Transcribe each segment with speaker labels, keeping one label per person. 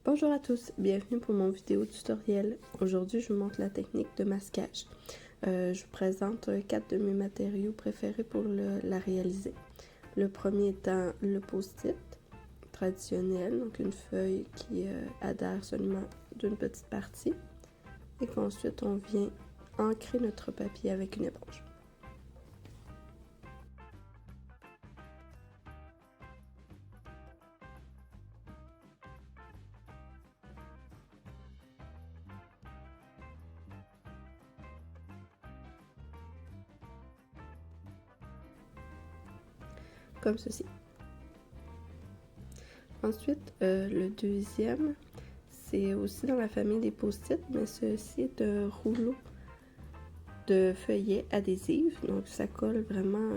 Speaker 1: Bonjour à tous, bienvenue pour mon vidéo tutoriel. Aujourd'hui, je vous montre la technique de masquage. Je vous présente 4 de mes matériaux préférés pour la réaliser. Le premier étant le post-it traditionnel, donc une feuille qui adhère seulement d'une petite partie et qu'ensuite on vient ancrer notre papier avec une éponge. Comme ceci. Ensuite, le deuxième, c'est aussi dans la famille des post-it, mais ceci est un rouleau de feuillet adhésif, donc ça colle vraiment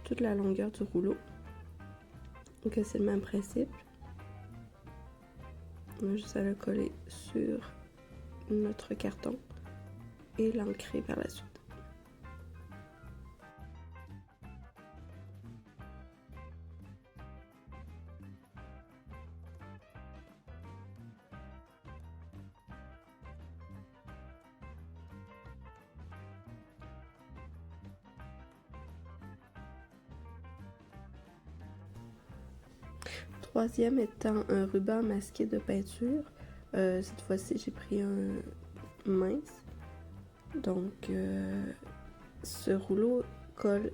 Speaker 1: toute la longueur du rouleau. Donc c'est le même principe. On a juste à le coller sur notre carton et l'ancrer par la suite. Troisième étant un ruban masqué de peinture. Cette fois-ci, j'ai pris un mince. Donc, ce rouleau colle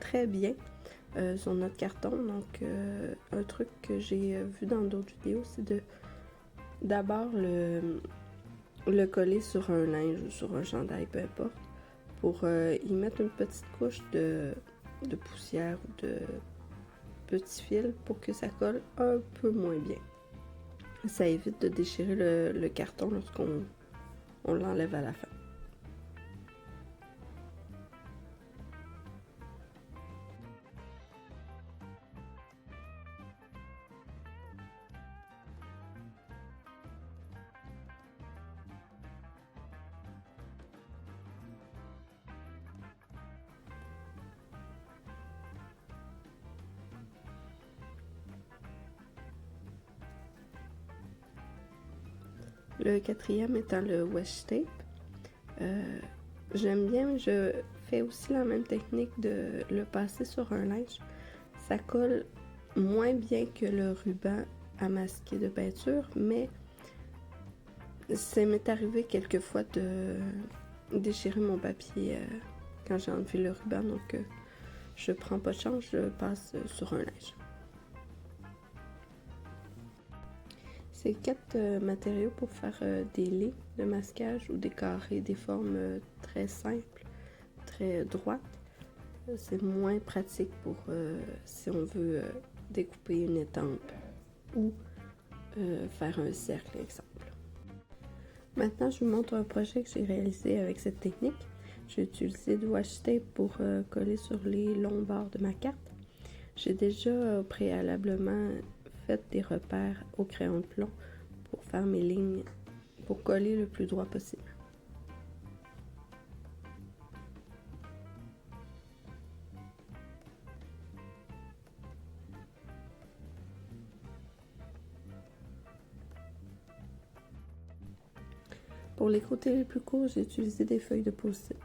Speaker 1: très bien sur notre carton. Donc, un truc que j'ai vu dans d'autres vidéos, c'est de d'abord le coller sur un linge ou sur un chandail, peu importe, pour y mettre une petite couche de poussière ou de petits fils pour que ça colle un peu moins bien. Ça évite de déchirer le carton lorsqu'on l'enlève à la fin. Le quatrième étant le washi tape. J'aime bien, mais je fais aussi la même technique de le passer sur un linge. Ça colle moins bien que le ruban à masquer de peinture, mais ça m'est arrivé quelquefois de déchirer mon papier quand j'ai enlevé le ruban, donc je prends pas de chance, je le passe sur un linge. C'est 4 matériaux pour faire des lits de masquage ou des carrés, des formes très simples, très droites. C'est moins pratique pour si on veut découper une étampe ou faire un cercle, exemple. Maintenant, je vous montre un projet que j'ai réalisé avec cette technique. J'ai utilisé du washi tape pour coller sur les longs bords de ma carte. J'ai déjà préalablement fait des repères au crayon de plomb pour faire mes lignes, pour coller le plus droit possible. Pour les côtés les plus courts, j'ai utilisé des feuilles de post-it.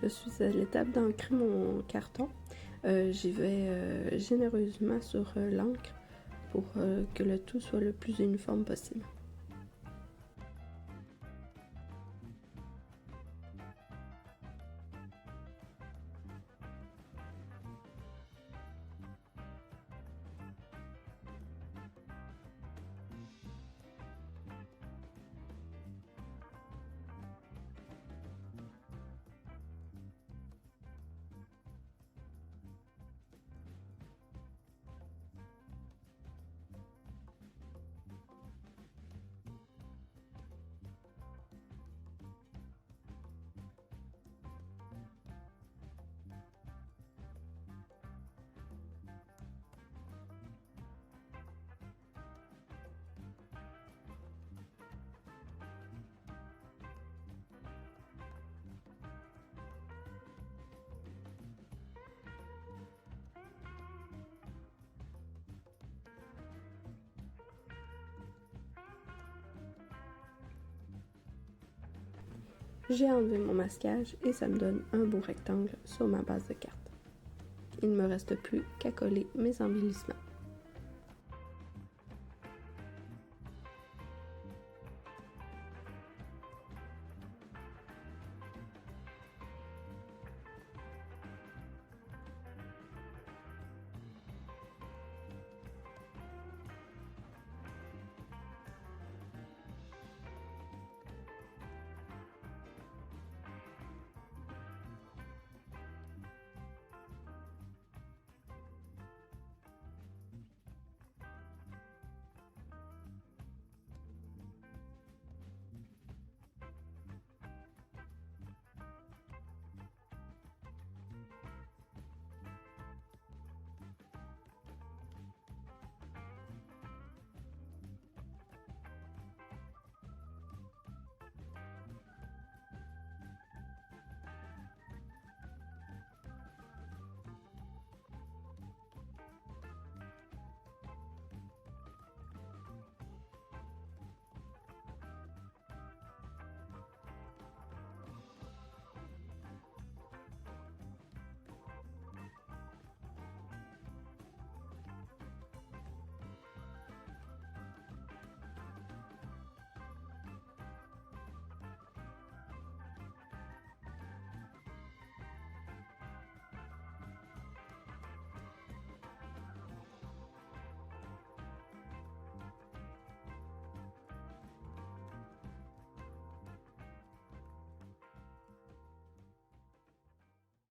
Speaker 1: Je suis à l'étape d'ancrer mon carton. J'y vais généreusement sur l'encre pour que le tout soit le plus uniforme possible. J'ai enlevé mon masquage et ça me donne un beau rectangle sur ma base de carte. Il ne me reste plus qu'à coller mes embellissements.